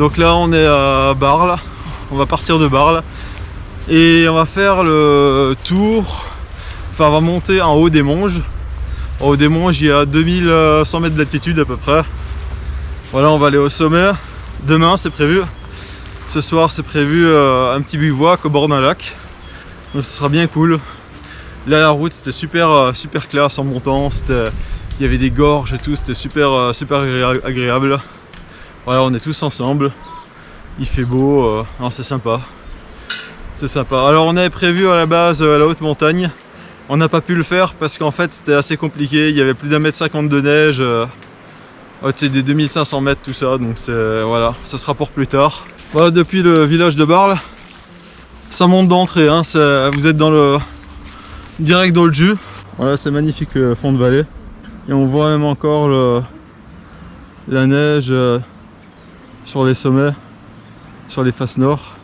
Donc là on est à Barle, on va partir de Barle et on va faire le tour, enfin on va monter en haut des Monges. En haut des Monges il y a 2100 mètres d'altitude à peu près. Voilà, on va aller au sommet, demain c'est prévu. Ce soir c'est prévu un petit bivouac au bord d'un lac, donc ce sera bien cool. Là la route c'était super classe en montant, il y avait des gorges et tout, c'était super agréable. Voilà, on est tous ensemble, il fait beau, c'est sympa. C'est sympa. Alors on avait prévu à la base la haute montagne, on n'a pas pu le faire parce qu'en fait c'était assez compliqué, il y avait plus d'1,50 m de neige, c'est des 2500 mètres tout ça, donc voilà, ça sera pour plus tard. Voilà, depuis le village de Barle, ça monte d'entrée, hein, vous êtes direct dans le jus. Voilà, c'est magnifique fond de vallée. Et on voit même encore la neige sur les sommets, sur les faces nord.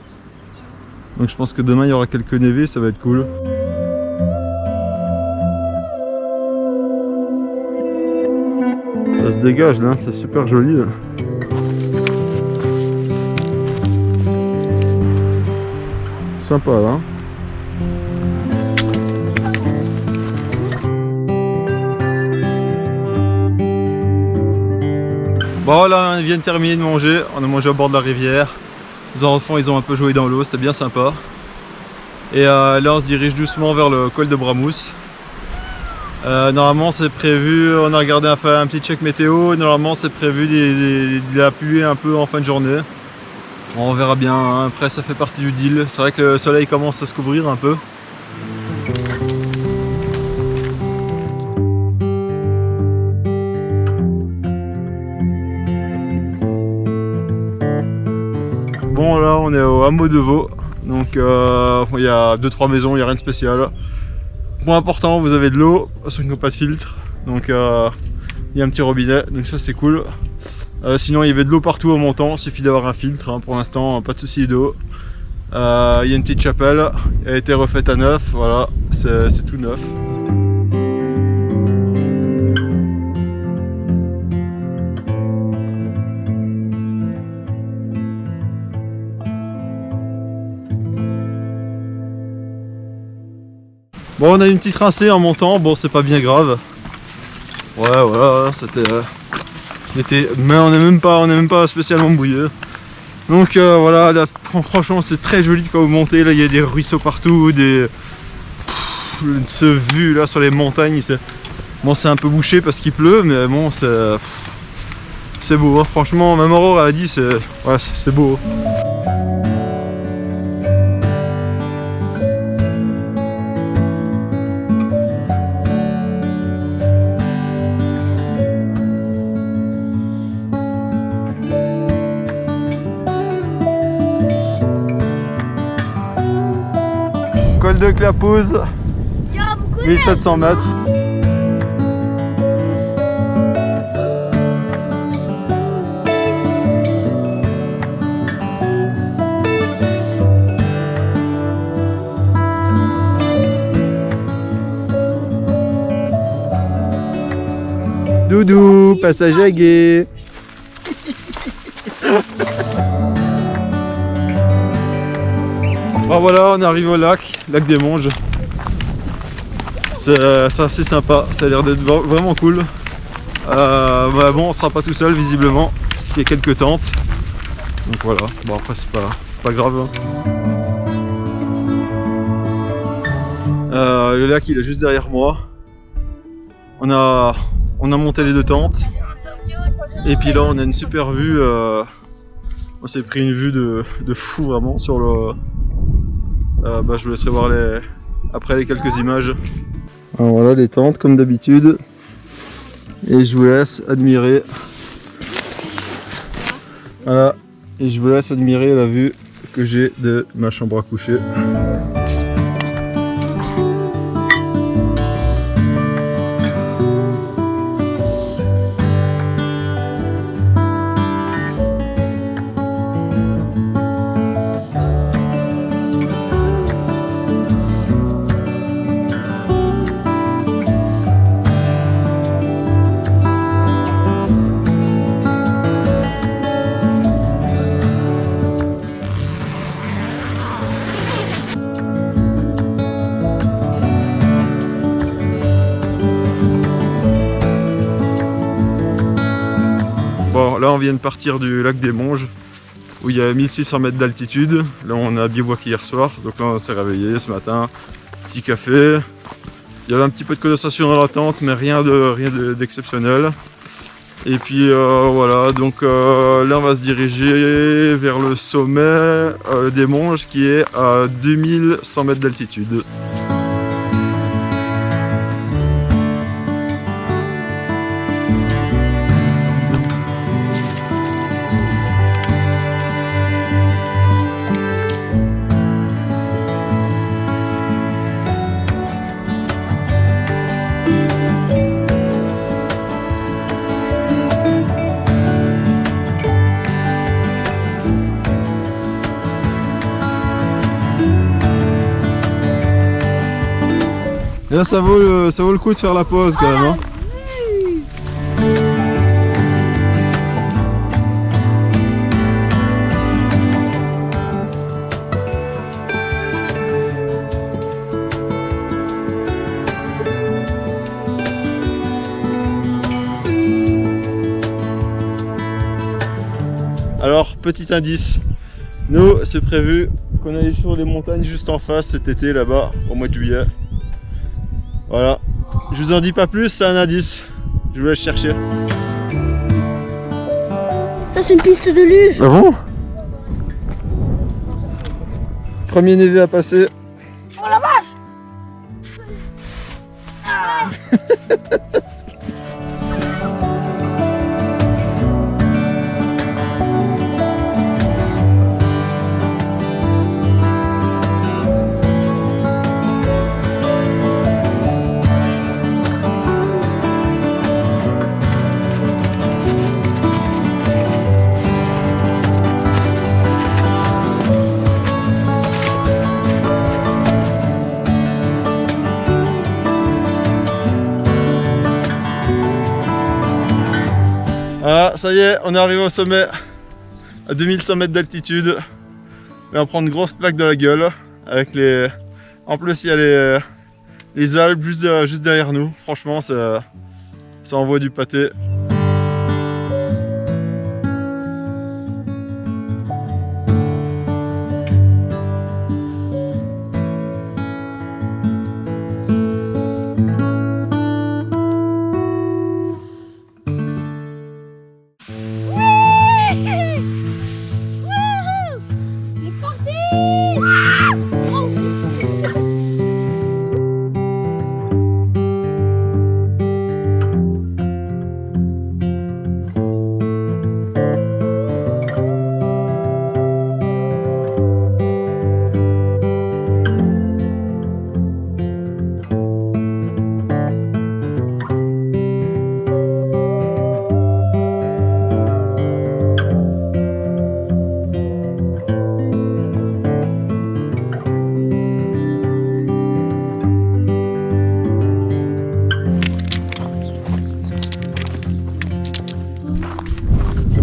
Donc je pense que demain il y aura quelques névés, ça va être cool. Ça se dégage là, c'est super joli. Sympa là. Bon là on vient de terminer de manger, on a mangé au bord de la rivière. Les enfants ils ont un peu joué dans l'eau, c'était bien sympa. Et là on se dirige doucement vers le col de Bramous. Normalement c'est prévu, on a regardé un petit check météo, normalement c'est prévu de la pluie un peu en fin de journée. On verra bien, hein. Après ça fait partie du deal. C'est vrai que le soleil commence à se couvrir un peu. Bon là on est au hameau de Vaux, donc il y a 2-3 maisons, il n'y a rien de spécial. Point important, vous avez de l'eau, ceux qui n'ont pas de filtre, donc il y a un petit robinet, donc ça c'est cool. Sinon il y avait de l'eau partout en montant, il suffit d'avoir un filtre, hein. Pour l'instant pas de soucis d'eau. Il y a une petite chapelle, elle a été refaite à neuf, voilà, c'est tout neuf. Bon, on a une petite rincée en montant, bon c'est pas bien grave. Ouais voilà, c'était mais on n'est même pas spécialement mouillé. Donc voilà, là, franchement c'est très joli quand vous montez, là il y a des ruisseaux partout, ce vue là sur les montagnes, bon c'est un peu bouché parce qu'il pleut, mais bon c'est beau, hein. Franchement même Aurore elle a dit c'est beau. Col de Clapouse, 1700 mètres. Doudou, passage à gué. Bon voilà, on est arrivé au lac des Monges. C'est assez sympa, ça a l'air d'être vraiment cool. Bon, on sera pas tout seul visiblement, parce qu'il y a quelques tentes. Donc voilà, bon après c'est pas grave. Le lac il est juste derrière moi. On a monté les 2 tentes. Et puis là on a une super vue. On s'est pris une vue de fou vraiment sur le... je vous laisserai voir après les quelques images. Alors voilà les tentes comme d'habitude. Et je vous laisse admirer. Voilà. Et je vous laisse admirer la vue que j'ai de ma chambre à coucher. Alors là on vient de partir du lac des Monges où il y a 1600 mètres d'altitude. Là on a bivouaqué hier soir, donc là on s'est réveillé ce matin, petit café. Il y avait un petit peu de condensation dans la tente mais rien d'exceptionnel. Et puis voilà, donc là on va se diriger vers le sommet des Monges qui est à 2100 mètres d'altitude. Et là ça vaut le coup de faire la pause quand même. Hein. Alors petit indice, nous c'est prévu qu'on aille sur les montagnes juste en face cet été là-bas au mois de juillet. Voilà, je vous en dis pas plus, c'est un indice. Je vous laisse chercher. Ça c'est une piste de luge. Ah bon? Premier névé à passer. Oh la vache. Ah. Ah, ça y est, on est arrivé au sommet à 2100 mètres d'altitude. On va prendre une grosse plaque dans la gueule avec les... En plus il y a les Alpes juste derrière nous. Franchement ça envoie du pâté.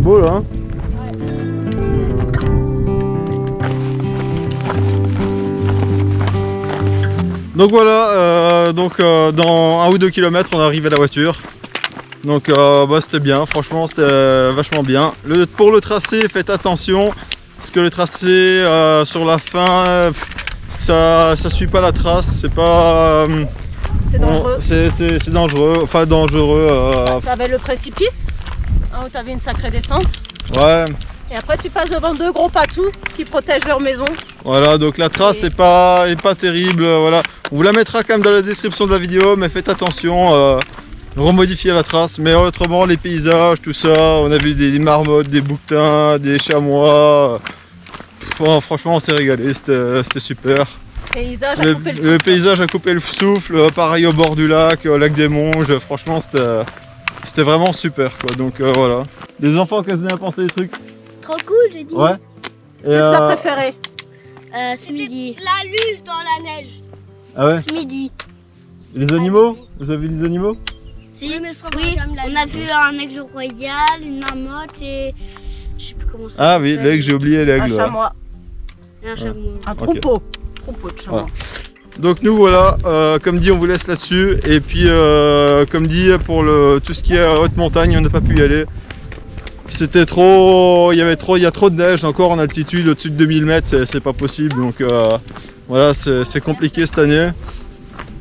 Beau là hein. Donc voilà, dans 1 ou 2 kilomètres on arrive à la voiture. Donc c'était bien, franchement c'était vachement bien. Pour le tracé, faites attention parce que le tracé sur la fin ça suit pas la trace, c'est pas c'est dangereux. C'est dangereux, enfin dangereux. T'avais le précipice, hein, où t'avais une sacrée descente. Ouais. Et après tu passes devant 2 gros patous qui protègent leur maison. Voilà, donc la trace est pas terrible, voilà. On vous la mettra quand même dans la description de la vidéo, mais faites attention, remodifiez la trace. Mais autrement, les paysages, tout ça, on a vu des marmottes, des bouquetins, des chamois. Franchement, on s'est régalé, c'était super. Le paysage a coupé le souffle, pareil au bord du lac, au lac des Monges, franchement c'était vraiment super quoi, donc voilà. Les enfants, qu'est-ce que vous avez pensé des trucs? Trop cool, j'ai dit. Ouais. Qu'est-ce que t'as préféré? Ce midi. La luge dans la neige. Ah ouais? Ce midi. Les animaux? Vous avez vu les animaux? Si, oui, on a vu un aigle royal, une marmotte et... Je sais plus comment ça s'appelle. Ah oui, l'aigle, j'ai oublié l'aigle. Un chamois. Et un chameau. Un troupeau. Troupeau de chamois. Voilà. Donc nous voilà, comme dit on vous laisse là-dessus. Et puis comme dit pour tout ce qui est haute montagne, on n'a pas pu y aller. c'était trop, il y a trop de neige encore en altitude, au-dessus de 2000 mètres, c'est pas possible. Donc voilà, c'est compliqué cette année.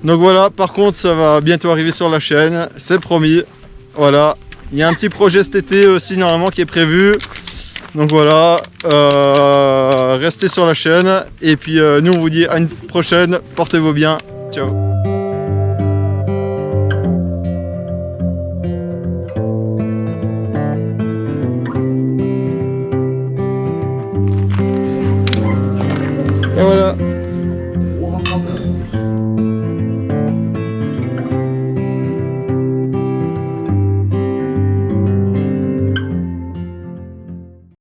Donc voilà, par contre, ça va bientôt arriver sur la chaîne, c'est promis. Voilà, il y a un petit projet cet été aussi normalement qui est prévu. Donc voilà, restez sur la chaîne et puis nous on vous dit à une prochaine, portez-vous bien, ciao.